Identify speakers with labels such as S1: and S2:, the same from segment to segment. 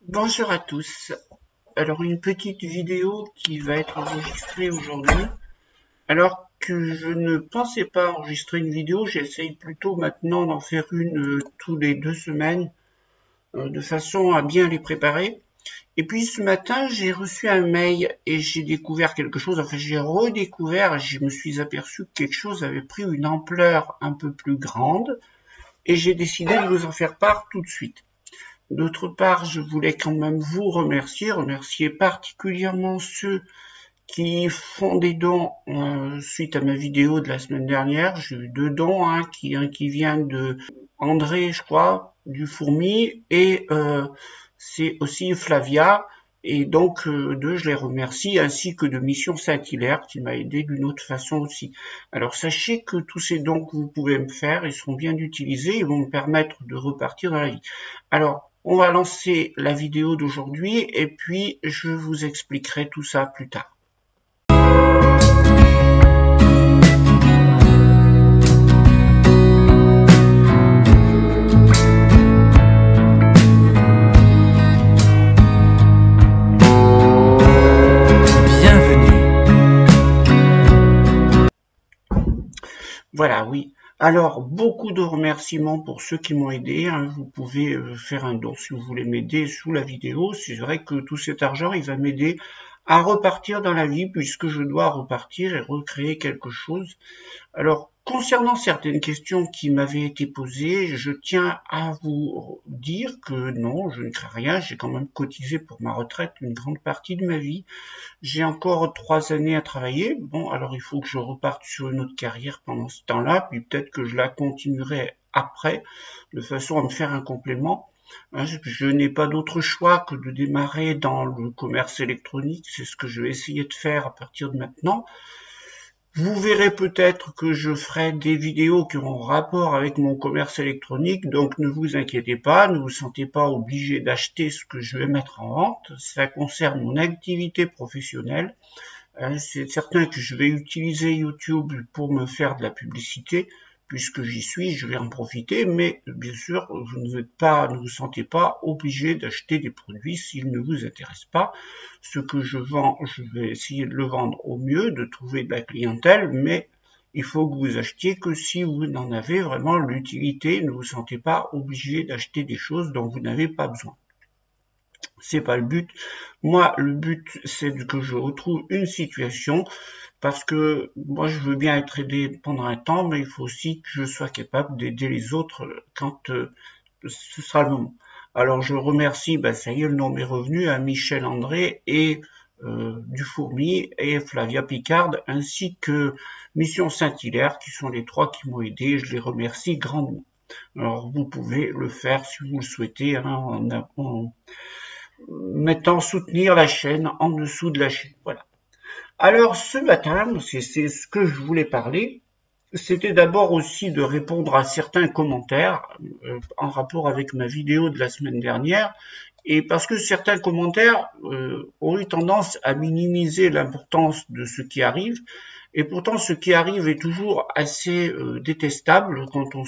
S1: Bonjour à tous. Alors une petite vidéo qui va être enregistrée aujourd'hui. Alors que je ne pensais pas enregistrer une vidéo, j'essaye plutôt maintenant d'en faire une tous les 2 semaines, de façon à bien les préparer. Et puis ce matin, j'ai reçu un mail et j'ai découvert quelque chose, enfin j'ai redécouvert et je me suis aperçu que quelque chose avait pris une ampleur un peu plus grande et j'ai décidé de vous en faire part tout de suite. D'autre part, je voulais quand même vous remercier particulièrement ceux qui font des dons suite à ma vidéo de la semaine dernière. J'ai eu 2 dons, un qui vient de André, je crois, du Fourmi, et c'est aussi Flavia. Et donc, je les remercie, ainsi que de Mission Saint-Hilaire, qui m'a aidé d'une autre façon aussi. Alors, sachez que tous ces dons que vous pouvez me faire, ils seront bien utilisés, ils vont me permettre de repartir dans la vie. Alors, on va lancer la vidéo d'aujourd'hui, et puis je vous expliquerai tout ça plus tard. Voilà, oui. Alors, beaucoup de remerciements pour ceux qui m'ont aidé, hein. Vous pouvez faire un don si vous voulez m'aider sous la vidéo. C'est vrai que tout cet argent, il va m'aider à repartir dans la vie, puisque je dois repartir et recréer quelque chose. Alors, concernant certaines questions qui m'avaient été posées, je tiens à vous dire que non, je ne crains rien. J'ai quand même cotisé pour ma retraite une grande partie de ma vie. J'ai encore 3 années à travailler. Bon, alors il faut que je reparte sur une autre carrière pendant ce temps-là, puis peut-être que je la continuerai après, de façon à me faire un complément. Je n'ai pas d'autre choix que de démarrer dans le commerce électronique. C'est ce que je vais essayer de faire à partir de maintenant. Vous verrez peut-être que je ferai des vidéos qui auront rapport avec mon commerce électronique, donc ne vous inquiétez pas, ne vous sentez pas obligé d'acheter ce que je vais mettre en vente. Ça concerne mon activité professionnelle. C'est certain que je vais utiliser YouTube pour me faire de la publicité, puisque j'y suis, je vais en profiter, mais bien sûr, vous ne vous sentez pas obligé d'acheter des produits s'ils ne vous intéressent pas. Ce que je vends, je vais essayer de le vendre au mieux, de trouver de la clientèle, mais il faut que vous achetiez que si vous n'en avez vraiment l'utilité, ne vous sentez pas obligé d'acheter des choses dont vous n'avez pas besoin. C'est pas le but. Moi, le but, c'est que je retrouve une situation, parce que moi, je veux bien être aidé pendant un temps, mais il faut aussi que je sois capable d'aider les autres quand ce sera le moment. Alors, je remercie, ça y est, le nom est revenu, à Michel André et du Fourmi et Flavia Picard, ainsi que Mission Saint-Hilaire, qui sont les 3 qui m'ont aidé. Je les remercie grandement. Alors, vous pouvez le faire si vous le souhaitez, hein, en mettant soutenir la chaîne en dessous de la chaîne. Voilà. Alors ce matin, c'est ce que je voulais parler. C'était d'abord aussi de répondre à certains commentaires en rapport avec ma vidéo de la semaine dernière, et parce que certains commentaires ont eu tendance à minimiser l'importance de ce qui arrive, et pourtant ce qui arrive est toujours assez détestable quand on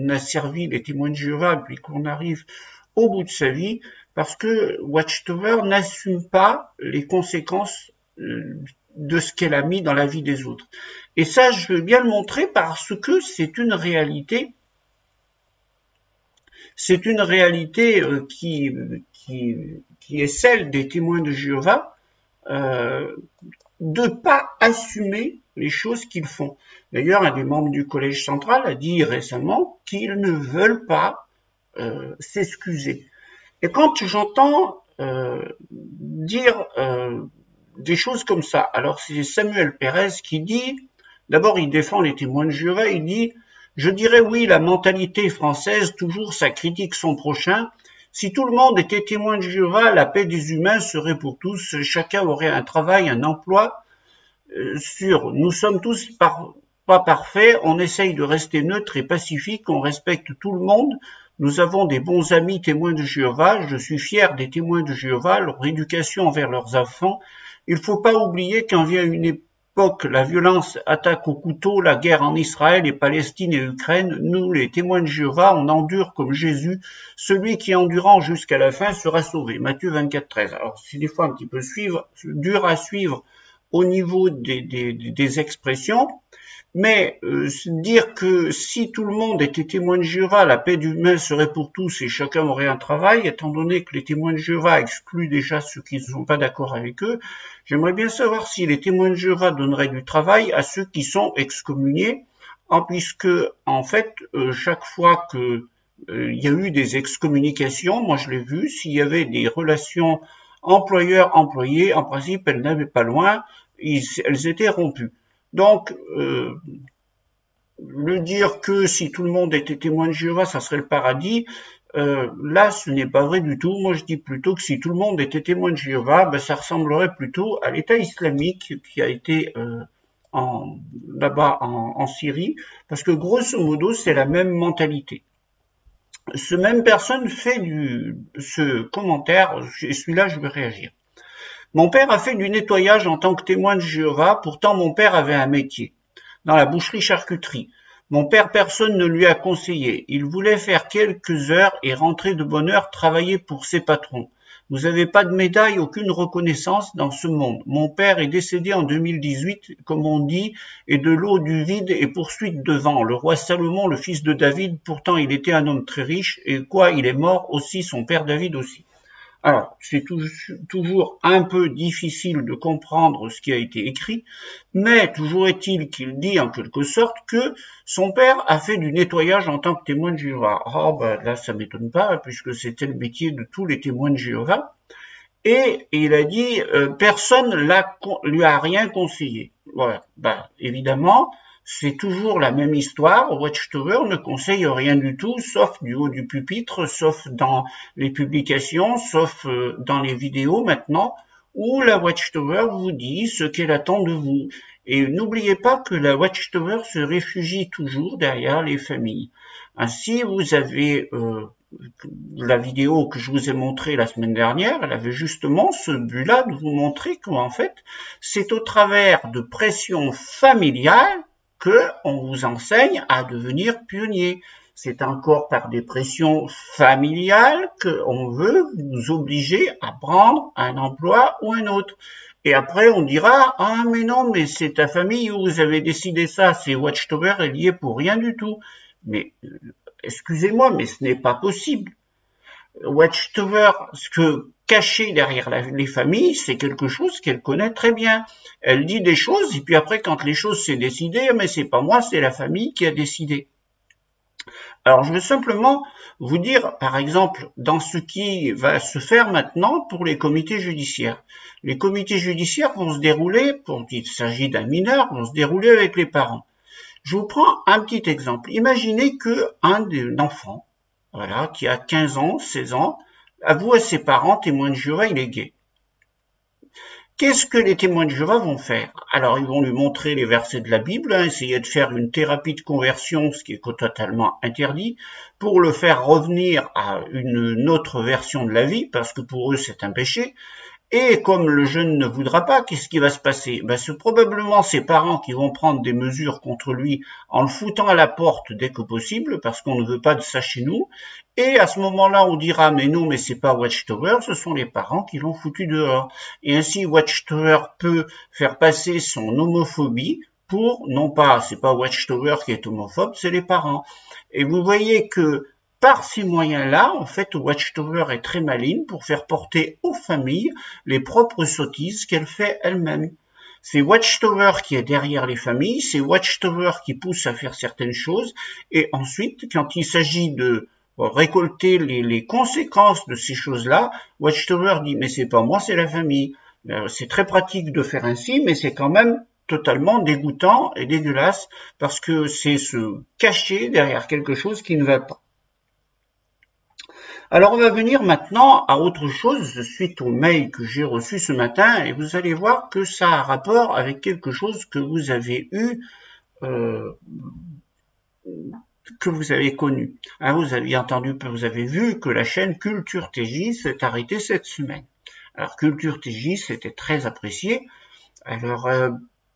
S1: a servi les témoins de Jéhovah, puis qu'on arrive au bout de sa vie, parce que Watchtower n'assume pas les conséquences de ce qu'elle a mis dans la vie des autres. Et ça, je veux bien le montrer parce que c'est une réalité. C'est une réalité qui est celle des témoins de Jéhovah, de pas assumer les choses qu'ils font. D'ailleurs, un des membres du Collège central a dit récemment qu'ils ne veulent pas s'excuser. Et quand j'entends dire des choses comme ça, alors c'est Samuel Pérez qui dit, d'abord il défend les témoins de Jéhovah, il dit « Je dirais oui, la mentalité française, toujours ça critique son prochain. Si tout le monde était témoin de Jéhovah, la paix des humains serait pour tous, chacun aurait un travail, un emploi sûr. Nous sommes tous pas parfaits, on essaye de rester neutre et pacifique, on respecte tout le monde. Nous avons des bons amis témoins de Jéhovah, je suis fier des témoins de Jéhovah, leur éducation envers leurs enfants. Il ne faut pas oublier époque la violence attaque au couteau, la guerre en Israël et Palestine et Ukraine, nous, les témoins de Jéhovah, on endure comme Jésus. Celui qui endurant jusqu'à la fin sera sauvé. Matthieu 24, 13. Alors, c'est des fois un petit peu dur à suivre au niveau des expressions. Mais dire que si tout le monde était témoin de Jéhovah, la paix humaine serait pour tous et chacun aurait un travail, étant donné que les témoins de Jéhovah excluent déjà ceux qui ne sont pas d'accord avec eux, j'aimerais bien savoir si les témoins de Jéhovah donneraient du travail à ceux qui sont excommuniés, puisque en fait, chaque fois que il y a eu des excommunications, moi je l'ai vu, s'il y avait des relations employeur-employé, en principe elles n'avaient pas loin, elles étaient rompues. Donc, le dire que si tout le monde était témoin de Jéhovah, ça serait le paradis, là, ce n'est pas vrai du tout. Moi, je dis plutôt que si tout le monde était témoin de Jéhovah, ben, ça ressemblerait plutôt à l'État islamique qui a été là-bas en Syrie, parce que grosso modo, c'est la même mentalité. Ce même personne fait ce commentaire, et celui-là, je vais réagir. Mon père a fait du nettoyage en tant que témoin de Jéhovah, pourtant mon père avait un métier. Dans la boucherie-charcuterie. Mon père, personne ne lui a conseillé. Il voulait faire quelques heures et rentrer de bonne heure travailler pour ses patrons. Vous n'avez pas de médaille, aucune reconnaissance dans ce monde. Mon père est décédé en 2018, comme on dit, et de l'eau du vide et poursuite devant. Le roi Salomon, le fils de David, pourtant il était un homme très riche, et quoi, il est mort aussi, son père David aussi. Alors, c'est toujours un peu difficile de comprendre ce qui a été écrit, mais toujours est-il qu'il dit en quelque sorte que son père a fait du nettoyage en tant que témoin de Jéhovah. Oh, ben là, ça m'étonne pas, puisque c'était le métier de tous les témoins de Jéhovah. Et il a dit, personne lui a rien conseillé. Voilà. Ben, évidemment, c'est toujours la même histoire. Watchtower ne conseille rien du tout, sauf du haut du pupitre, sauf dans les publications, sauf dans les vidéos maintenant, où la Watchtower vous dit ce qu'elle attend de vous. Et n'oubliez pas que la Watchtower se réfugie toujours derrière les familles. Ainsi, vous avez la vidéo que je vous ai montrée la semaine dernière, elle avait justement ce but-là de vous montrer qu'en fait, c'est au travers de pressions familiales qu'on vous enseigne à devenir pionnier. C'est encore par des pressions familiales qu'on veut vous obliger à prendre un emploi ou un autre. Et après, on dira, ah mais non, mais c'est ta famille où vous avez décidé ça, c'est Watchtower est lié pour rien du tout. Mais, excusez-moi, mais ce n'est pas possible. Watchtower, ce que caché derrière les familles, c'est quelque chose qu'elle connaît très bien. Elle dit des choses, et puis après, quand les choses c'est décidé, mais c'est pas moi, c'est la famille qui a décidé. Alors, je veux simplement vous dire, par exemple, dans ce qui va se faire maintenant pour les comités judiciaires. Les comités judiciaires vont se dérouler, il s'agit d'un mineur, vont se dérouler avec les parents. Je vous prends un petit exemple. Imaginez qu'un enfant, voilà, qui a 15 ans, 16 ans, avoue à ses parents, témoins de Jéhovah, il est gay. Qu'est-ce que les témoins de Jéhovah vont faire? Alors, ils vont lui montrer les versets de la Bible, essayer de faire une thérapie de conversion, ce qui est totalement interdit, pour le faire revenir à une autre version de la vie, parce que pour eux, c'est un péché. Et comme le jeune ne voudra pas, qu'est-ce qui va se passer? C'est probablement ses parents qui vont prendre des mesures contre lui en le foutant à la porte dès que possible, parce qu'on ne veut pas de ça chez nous. Et à ce moment-là, on dira, mais non, mais c'est pas Watchtower, ce sont les parents qui l'ont foutu dehors. Et ainsi, Watchtower peut faire passer son homophobie pour, non pas, c'est pas Watchtower qui est homophobe, c'est les parents. Et vous voyez que par ces moyens-là, en fait, Watchtower est très maligne pour faire porter aux familles les propres sottises qu'elle fait elle-même. C'est Watchtower qui est derrière les familles, c'est Watchtower qui pousse à faire certaines choses, et ensuite, quand il s'agit de récolter les conséquences de ces choses-là, Watchtower dit « mais c'est pas moi, c'est la famille ». C'est très pratique de faire ainsi, mais c'est quand même totalement dégoûtant et dégueulasse, parce que c'est se cacher derrière quelque chose qui ne va pas. Alors on va venir maintenant à autre chose suite au mail que j'ai reçu ce matin et vous allez voir que ça a rapport avec quelque chose que vous avez eu, que vous avez connu. Vous avez entendu, vous avez vu que la chaîne Culture TJ s'est arrêtée cette semaine. Alors Culture TJ, c'était très apprécié. Alors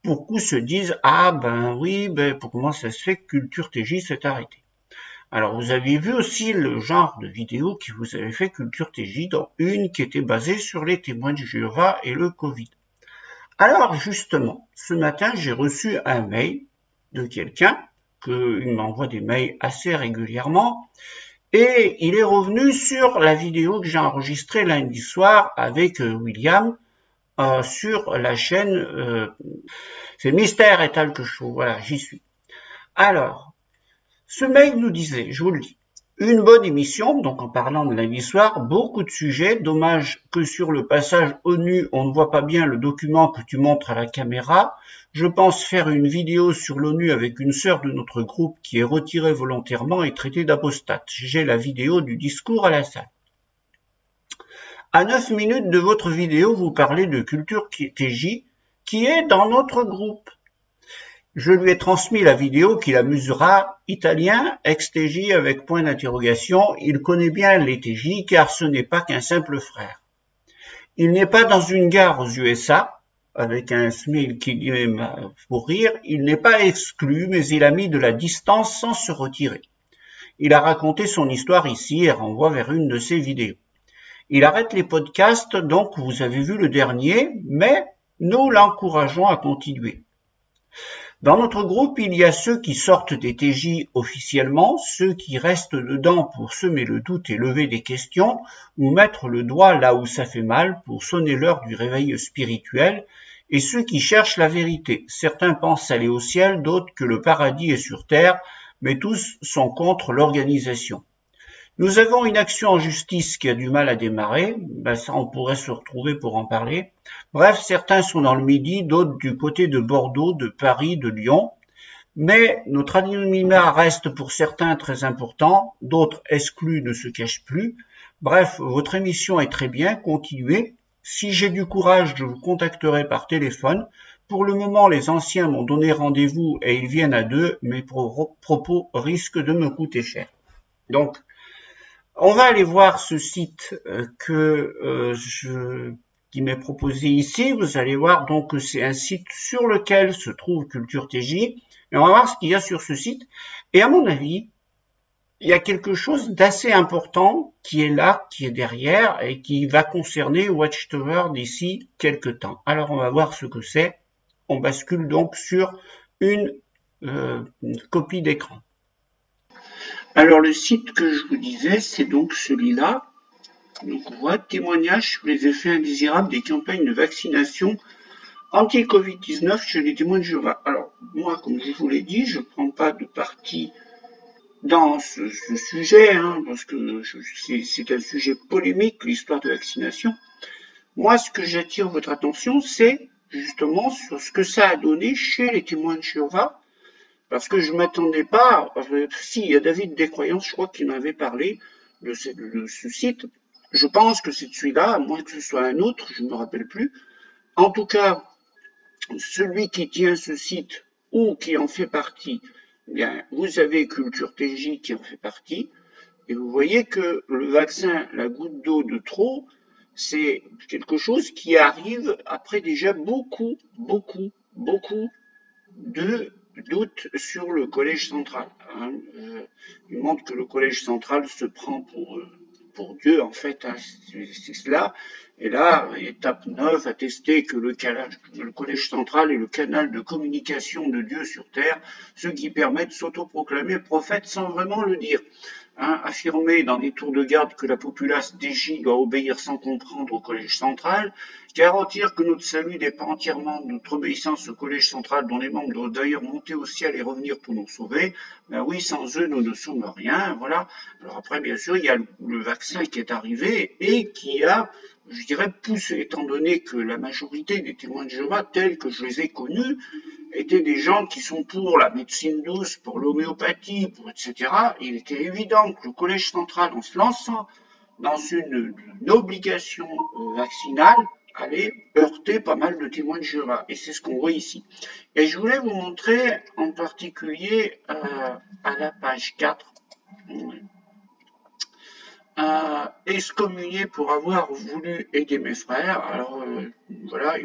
S1: beaucoup se disent « Ah ben oui, ben comment ça se fait que Culture TJ s'est arrêté ?» Alors vous avez vu aussi le genre de vidéo qui vous avait fait Culture TJ, dans une qui était basée sur les témoins de Jéhovah et le Covid. Alors justement, ce matin j'ai reçu un mail de quelqu'un, il m'envoie des mails assez régulièrement, et il est revenu sur la vidéo que j'ai enregistrée lundi soir avec William sur la chaîne, c'est Mystère et quelque chose, voilà, j'y suis. Alors, ce mail nous disait, je vous le dis, une bonne émission, donc en parlant de lundi soir, beaucoup de sujets, dommage que sur le passage ONU, on ne voit pas bien le document que tu montres à la caméra. Je pense faire une vidéo sur l'ONU avec une sœur de notre groupe qui est retirée volontairement et traitée d'apostate. J'ai la vidéo du discours à la salle. À 9 minutes de votre vidéo, vous parlez de Culture TJ qui est dans notre groupe. Je lui ai transmis la vidéo qu'il amusera, italien, ex-TJ avec point d'interrogation. Il connaît bien les TJ car ce n'est pas qu'un simple frère. Il n'est pas dans une gare aux USA, avec un smile qui dit pour rire. Il n'est pas exclu, mais il a mis de la distance sans se retirer. Il a raconté son histoire ici et renvoie vers une de ses vidéos. Il arrête les podcasts, donc vous avez vu le dernier, mais nous l'encourageons à continuer. Dans notre groupe, il y a ceux qui sortent des TJ officiellement, ceux qui restent dedans pour semer le doute et lever des questions, ou mettre le doigt là où ça fait mal pour sonner l'heure du réveil spirituel, et ceux qui cherchent la vérité. Certains pensent aller au ciel, d'autres que le paradis est sur terre, mais tous sont contre l'organisation. Nous avons une action en justice qui a du mal à démarrer, ça on pourrait se retrouver pour en parler. Bref, certains sont dans le Midi, d'autres du côté de Bordeaux, de Paris, de Lyon. Mais notre anonymat reste pour certains très important, d'autres exclus ne se cachent plus. Bref, votre émission est très bien, continuez. Si j'ai du courage, je vous contacterai par téléphone. Pour le moment, les anciens m'ont donné rendez-vous et ils viennent à deux. Mes propos risquent de me coûter cher. Donc, on va aller voir ce site qui m'est proposé ici. Vous allez voir donc que c'est un site sur lequel se trouve Culture TJ. Et on va voir ce qu'il y a sur ce site. Et à mon avis, il y a quelque chose d'assez important qui est là, qui est derrière et qui va concerner Watchtower d'ici quelques temps. Alors on va voir ce que c'est. On bascule donc sur une copie d'écran. Alors le site que je vous disais, c'est donc celui-là. Donc on voit témoignages sur les effets indésirables des campagnes de vaccination anti-Covid-19 chez les témoins de Jéhovah. Alors moi, comme je vous l'ai dit, je ne prends pas de parti dans ce sujet, parce que c'est un sujet polémique, l'histoire de vaccination. Moi, ce que j'attire votre attention, c'est justement sur ce que ça a donné chez les témoins de Jéhovah. Parce que je ne m'attendais pas, si, il y a David Descroyances, je crois qu'il en avait parlé de ce site. Je pense que c'est celui-là, à moins que ce soit un autre, je ne me rappelle plus. En tout cas, celui qui tient ce site ou qui en fait partie, eh bien, vous avez Culture TJ qui en fait partie. Et vous voyez que le vaccin, la goutte d'eau de trop, c'est quelque chose qui arrive après déjà beaucoup de doutes sur le collège central. Il montre que le collège central se prend pour Dieu, en fait, c'est cela. Et là, étape 9, attester que le collège central est le canal de communication de Dieu sur terre, ce qui permet de s'autoproclamer prophète sans vraiment le dire. Affirmer dans des tours de garde que la populace DJ doit obéir sans comprendre au collège central, garantir que notre salut dépend entièrement de notre obéissance au collège central, dont les membres doivent d'ailleurs monter au ciel et revenir pour nous sauver. Ben oui, sans eux, nous ne sommes rien. Voilà. Alors après, bien sûr, il y a le vaccin qui est arrivé et qui a, je dirais, poussé, étant donné que la majorité des témoins de Jéhovah, tels que je les ai connus, étaient des gens qui sont pour la médecine douce, pour l'homéopathie, etc. Il était évident que le collège central, en se lançant dans une obligation vaccinale, allait heurter pas mal de témoins de Jéhovah. Et c'est ce qu'on voit ici. Et je voulais vous montrer en particulier à la page 4, excommunié pour avoir voulu aider mes frères. Alors voilà,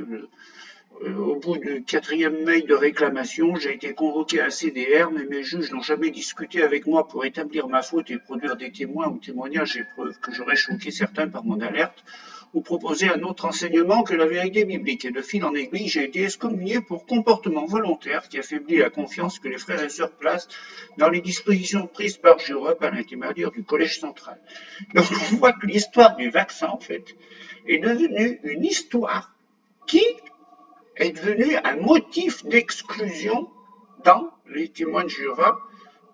S1: Au bout du 4e mail de réclamation, j'ai été convoqué à CDR, mais mes juges n'ont jamais discuté avec moi pour établir ma faute et produire des témoins ou témoignages et preuves que j'aurais choqué certains par mon alerte, ou proposer un autre enseignement que la vérité biblique. Et de fil en aiguille, j'ai été excommunié pour comportement volontaire qui affaiblit la confiance que les frères et sœurs placent dans les dispositions prises par Europe à l'intermédiaire du Collège central. Donc on voit que l'histoire du vaccin, en fait, est devenue une histoire qui est devenu un motif d'exclusion dans les témoins de Jéhovah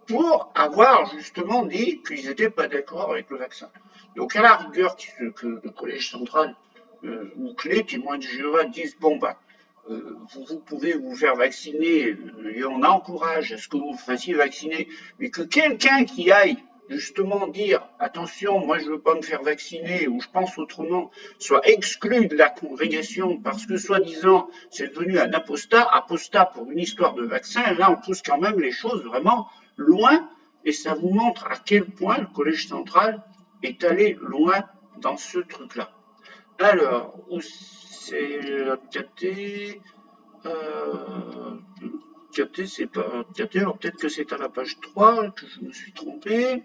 S1: pour avoir justement dit qu'ils n'étaient pas d'accord avec le vaccin. Donc à la rigueur que le Collège central ou que les témoins de Jéhovah disent bon bah vous pouvez vous faire vacciner et on encourage à ce que vous vous fassiez vacciner, mais que quelqu'un qui aille justement dire attention, moi je ne veux pas me faire vacciner ou je pense autrement, soit exclu de la congrégation parce que soi-disant c'est devenu un apostat pour une histoire de vaccin, là on pousse quand même les choses vraiment loin et ça vous montre à quel point le Collège central est allé loin dans ce truc-là. Alors, où c'est la KT KT, c'est pas KT, alors peut-être que c'est à la page 3 que je me suis trompé.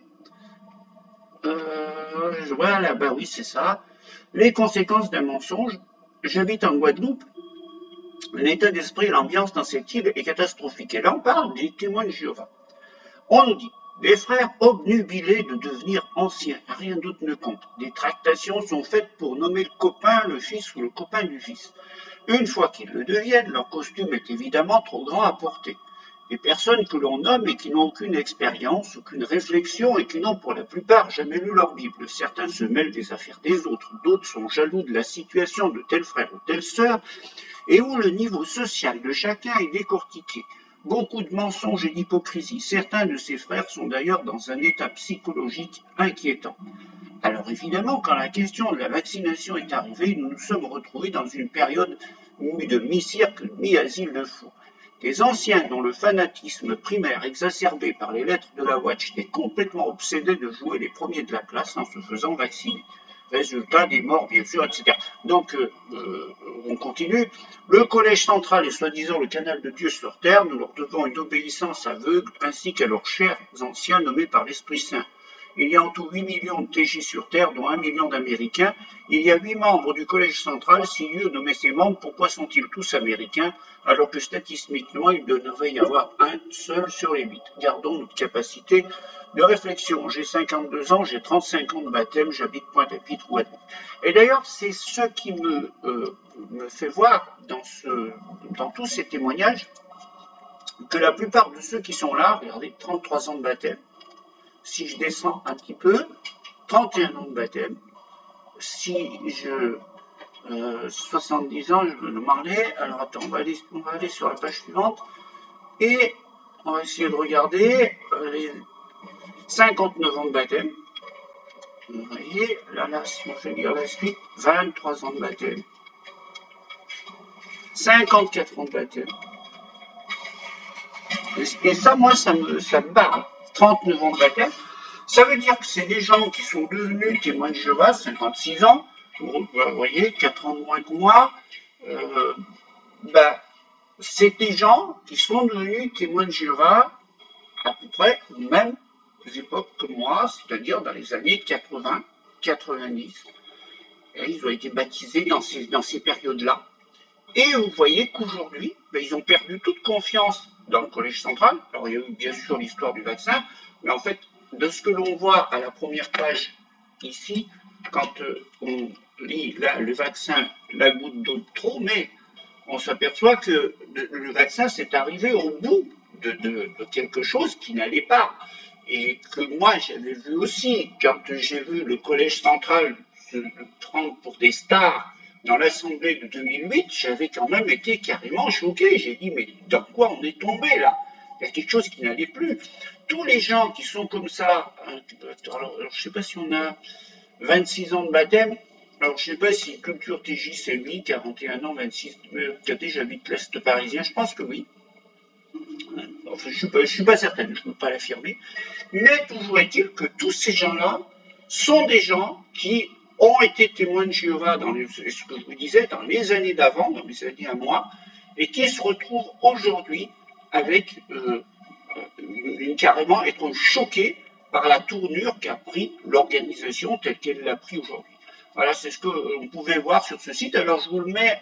S1: Voilà, bah oui, c'est ça. Les conséquences d'un mensonge. J'habite en Guadeloupe. L'état d'esprit et l'ambiance dans cette île est catastrophique. Et là, on parle des témoins de Jéhovah. On nous dit, les frères obnubilés de devenir anciens, rien d'autre ne compte. Des tractations sont faites pour nommer le copain, le fils ou le copain du fils. Une fois qu'ils le deviennent, leur costume est évidemment trop grand à porter. Des personnes que l'on nomme et qui n'ont aucune expérience, aucune réflexion et qui n'ont pour la plupart jamais lu leur Bible. Certains se mêlent des affaires des autres, d'autres sont jaloux de la situation de tel frère ou telle sœur et où le niveau social de chacun est décortiqué. Beaucoup de mensonges et d'hypocrisie. Certains de ces frères sont d'ailleurs dans un état psychologique inquiétant. Alors évidemment, quand la question de la vaccination est arrivée, nous nous sommes retrouvés dans une période de mi-cirque, mi-asile de fous. Des anciens dont le fanatisme primaire exacerbé par les lettres de la Watch étaient complètement obsédés de jouer les premiers de la classe en se faisant vacciner. Résultat, des morts, bien sûr, etc. Donc, on continue. Le Collège central est soi-disant le canal de Dieu sur terre. Nous leur devons une obéissance aveugle, ainsi qu'à leurs chers anciens nommés par l'Esprit Saint. Il y a en tout 8 millions de TJ sur Terre, dont 1 million d'Américains. Il y a 8 membres du Collège central. Si Dieu nommait ces membres, pourquoi sont-ils tous américains, alors que statistiquement, il devrait y avoir un seul sur les 8. Gardons notre capacité de réflexion. J'ai 52 ans, j'ai 35 ans de baptême, j'habite Pointe-à-Pitre, Guadeloupe. Et d'ailleurs, c'est ce qui me fait voir dans tous ces témoignages que la plupart de ceux qui sont là, regardez, 33 ans de baptême, si je descends un petit peu, 31 ans de baptême, si je 70 ans, je me demandais, alors attends, on va aller sur la page suivante, et on va essayer de regarder les 59 ans de baptême. Vous voyez, là, si on fait lire la suite, 23 ans de baptême, 54 ans de baptême. Et ça, moi, ça me barre. 39 ans de baptême. Ça veut dire que c'est des gens qui sont devenus témoins de Jéhovah, 56 ans, vous voyez, 4 ans de moins que moi. C'est des gens qui sont devenus témoins de Jéhovah à peu près aux mêmes époques que moi, c'est-à-dire dans les années 80, 90. Et ils ont été baptisés dans ces périodes-là. Et vous voyez qu'aujourd'hui, ils ont perdu toute confiance dans le Collège central. Alors il y a eu bien sûr l'histoire du vaccin, mais en fait, de ce que l'on voit à la première page ici, quand on lit là, le vaccin, la goutte d'eau de trop, mais on s'aperçoit que le vaccin, c'est arrivé au bout de quelque chose qui n'allait pas. Et que moi, j'avais vu aussi, quand j'ai vu le Collège central se prendre pour des stars dans l'Assemblée de 2008, j'avais quand même été carrément choqué. J'ai dit, mais dans quoi on est tombé là? Il y a quelque chose qui n'allait plus. Tous les gens qui sont comme ça, alors je ne sais pas si on a 26 ans de baptême, alors je ne sais pas si Culture TJ c'est lui, 41 ans, 26, j'habite l'Est parisien, je pense que oui. Enfin, je ne suis pas certaine, je ne peux pas l'affirmer. Mais toujours est-il que tous ces gens-là sont des gens qui ont été témoins de Jéhovah dans ce que je vous disais, dans les années d'avant, dans les années à moi, et qui se retrouvent aujourd'hui avec carrément être choqués par la tournure qu'a pris l'organisation telle qu'elle l'a pris aujourd'hui. Voilà, c'est ce que vous pouvez voir sur ce site. Alors je vous le mets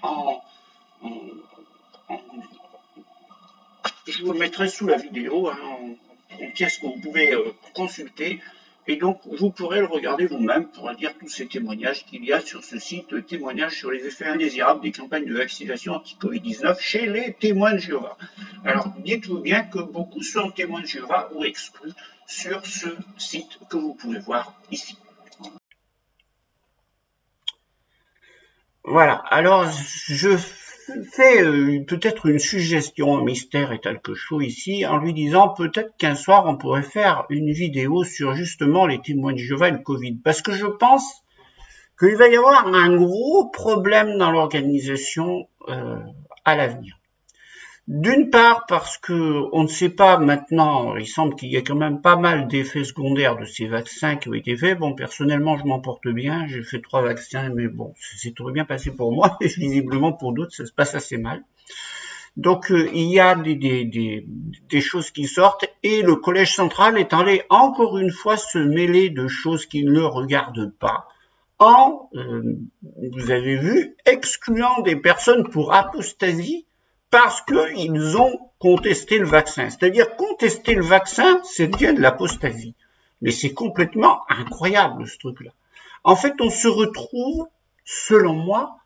S1: je vous le mettrai sous la vidéo en pièce que vous pouvez consulter. Et donc, vous pourrez le regarder vous-même pour lire tous ces témoignages qu'il y a sur ce site, témoignages sur les effets indésirables des campagnes de vaccination anti-Covid-19 chez les témoins de Jéhovah. Alors, dites-vous bien que beaucoup sont témoins de Jéhovah ou exclus sur ce site que vous pouvez voir ici. Voilà, alors je fais peut-être une suggestion, Mystère est quelque chose ici, en lui disant peut-être qu'un soir on pourrait faire une vidéo sur justement les témoins de Jéhovah et le Covid, parce que je pense qu'il va y avoir un gros problème dans l'organisation à l'avenir. D'une part parce que on ne sait pas maintenant, il semble qu'il y ait quand même pas mal d'effets secondaires de ces vaccins qui ont été faits. Bon, personnellement, je m'en porte bien, j'ai fait 3 vaccins, mais bon, c'est tout bien passé pour moi, et visiblement pour d'autres, ça se passe assez mal. Donc, il y a des choses qui sortent, et le Collège central est allé encore une fois se mêler de choses qui ne le regardent pas, en, vous avez vu, excluant des personnes pour apostasie, parce qu'ils ont contesté le vaccin. C'est-à-dire, contester le vaccin, c'est bien de l'apostasie. Mais c'est complètement incroyable, ce truc-là. En fait, on se retrouve, selon moi,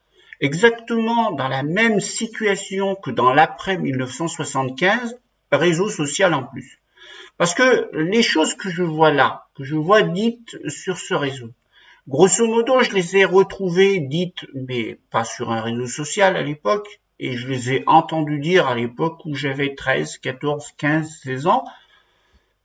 S1: exactement dans la même situation que dans l'après-1975, réseau social en plus. Parce que les choses que je vois là, que je vois dites sur ce réseau, grosso modo, je les ai retrouvées dites, mais pas sur un réseau social à l'époque, et je les ai entendus dire à l'époque où j'avais 13, 14, 15, 16 ans,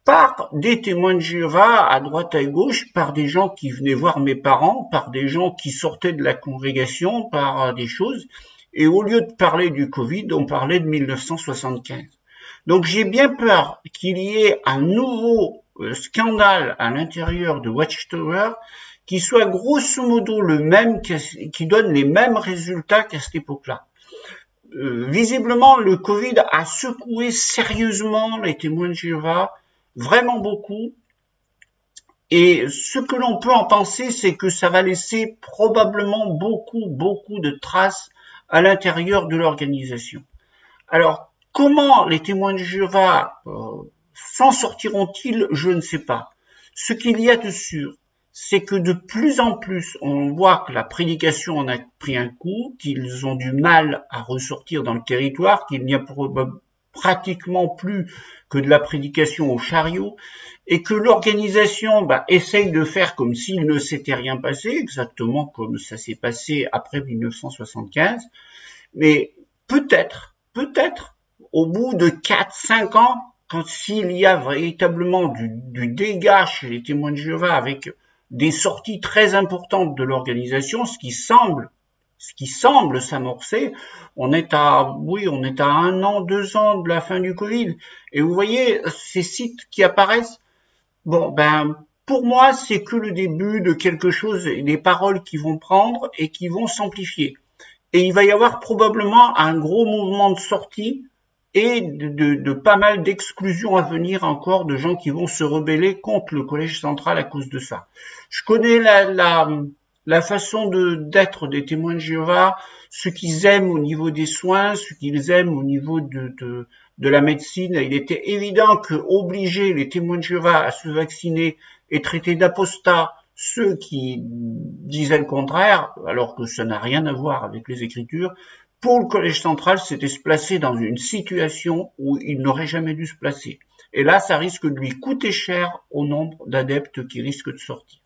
S1: par des témoins de Jéhovah à droite à gauche, par des gens qui venaient voir mes parents, par des gens qui sortaient de la congrégation, par des choses, et au lieu de parler du Covid, on parlait de 1975. Donc j'ai bien peur qu'il y ait un nouveau scandale à l'intérieur de Watchtower qui soit grosso modo le même, qui donne les mêmes résultats qu'à cette époque-là. Visiblement, le Covid a secoué sérieusement les témoins de Jéhovah, vraiment beaucoup. Et ce que l'on peut en penser, c'est que ça va laisser probablement beaucoup de traces à l'intérieur de l'organisation. Alors, comment les témoins de Jéhovah s'en sortiront-ils? Je ne sais pas. Ce qu'il y a de sûr, c'est que de plus en plus, on voit que la prédication en a pris un coup, qu'ils ont du mal à ressortir dans le territoire, qu'il n'y a pratiquement plus que de la prédication au chariot, et que l'organisation essaye de faire comme s'il ne s'était rien passé, exactement comme ça s'est passé après 1975, mais peut-être, au bout de 4-5 ans, quand s'il y a véritablement du dégât chez les témoins de Jéhovah avec des sorties très importantes de l'organisation, ce qui semble s'amorcer, on est à 1 an, 2 ans de la fin du Covid. Et vous voyez, ces sites qui apparaissent, pour moi, c'est que le début de quelque chose, des paroles qui vont prendre et qui vont s'amplifier. Et il va y avoir probablement un gros mouvement de sortie et de pas mal d'exclusions à venir encore de gens qui vont se rebeller contre le Collège central à cause de ça. Je connais la façon d'être des témoins de Jéhovah, ce qu'ils aiment au niveau des soins, ce qu'ils aiment au niveau de la médecine. Il était évident que obliger les témoins de Jéhovah à se vacciner et traiter d'apostats ceux qui disaient le contraire, alors que ça n'a rien à voir avec les Écritures, pour le Collège central, c'était se placer dans une situation où il n'aurait jamais dû se placer. Et là, ça risque de lui coûter cher au nombre d'adeptes qui risquent de sortir.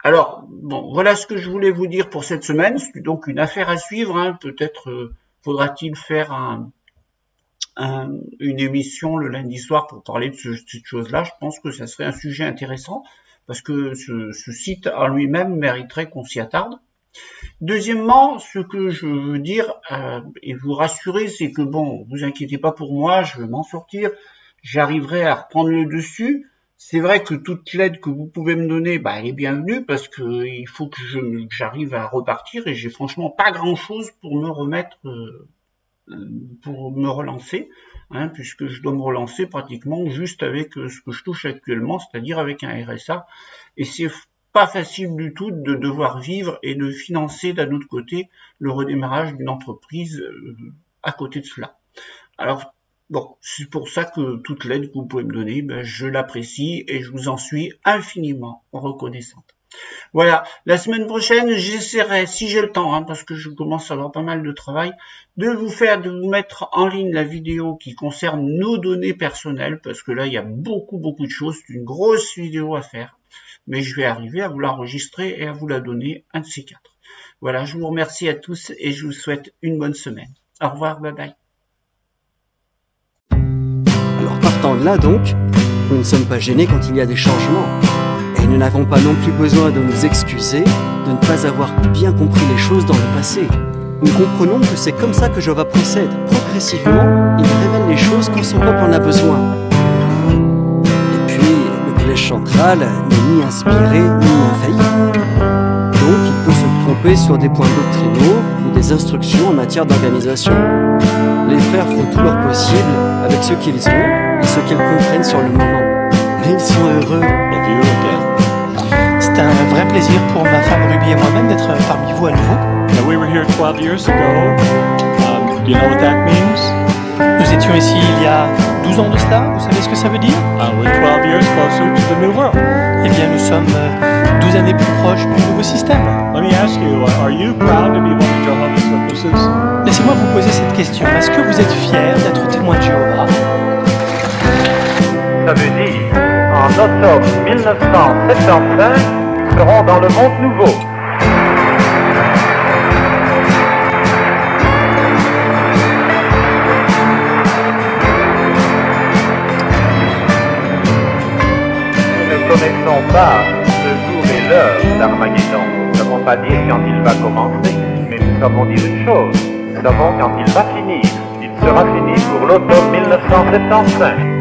S1: Alors, voilà ce que je voulais vous dire pour cette semaine. C'est donc une affaire à suivre. Peut-être faudra-t-il faire une émission le lundi soir pour parler de cette chose-là. Je pense que ça serait un sujet intéressant parce que ce site en lui-même mériterait qu'on s'y attarde. Deuxièmement, ce que je veux dire et vous rassurer, c'est que vous inquiétez pas pour moi, je vais m'en sortir, j'arriverai à reprendre le dessus. C'est vrai que toute l'aide que vous pouvez me donner, elle est bienvenue parce que il faut que j'arrive à repartir et j'ai franchement pas grand-chose pour me remettre, pour me relancer, hein, puisque je dois me relancer pratiquement juste avec ce que je touche actuellement, c'est-à-dire avec un RSA. Et c'est pas facile du tout de devoir vivre et de financer d'un autre côté le redémarrage d'une entreprise à côté de cela. Alors, bon, c'est pour ça que toute l'aide que vous pouvez me donner, je l'apprécie et je vous en suis infiniment reconnaissante. Voilà, la semaine prochaine, j'essaierai, si j'ai le temps, hein, parce que je commence à avoir pas mal de travail, de vous mettre en ligne la vidéo qui concerne nos données personnelles, parce que là, il y a beaucoup de choses, c'est une grosse vidéo à faire, mais je vais arriver à vous l'enregistrer et à vous la donner un de ces quatre. Voilà, je vous remercie à tous et je vous souhaite une bonne semaine. Au revoir, bye bye.
S2: Alors partant de là donc, nous ne sommes pas gênés quand il y a des changements. Et nous n'avons pas non plus besoin de nous excuser de ne pas avoir bien compris les choses dans le passé. Nous comprenons que c'est comme ça que Jova procède. Progressivement, il révèle les choses quand son peuple en a besoin. Et puis, le collège central n'est ni inspiré ni envahi. Donc, il peut se tromper sur des points doctrinaux ou des instructions en matière d'organisation. Les frères font tout leur possible avec ce qu'ils ont et ce qu'ils comprennent sur le moment. Mais ils sont heureux.
S3: C'est un vrai plaisir pour ma femme Ruby et moi-même d'être parmi vous à nouveau.
S4: We were here 12 years ago. Do you know what that means?
S3: Nous étions ici il y a 12 ans de cela, vous savez ce que ça veut dire?
S4: We're 12 years closer to the new world.
S3: Eh bien, nous sommes 12 années plus proches du nouveau système.
S4: Let me ask you, are you proud to be one of Jehovah's Witnesses?
S3: Laissez-moi vous poser cette question. Est-ce que vous êtes fiers d'être témoin de Jéhovah?
S5: Ça veut dire, en octobre 1975, nous serons dans le monde nouveau. Nous ne connaissons pas le jour et l'heure d'Armageddon. Nous ne savons pas dire quand il va commencer, mais nous savons dire une chose. Nous savons quand il va finir. Il sera fini pour l'automne 1975.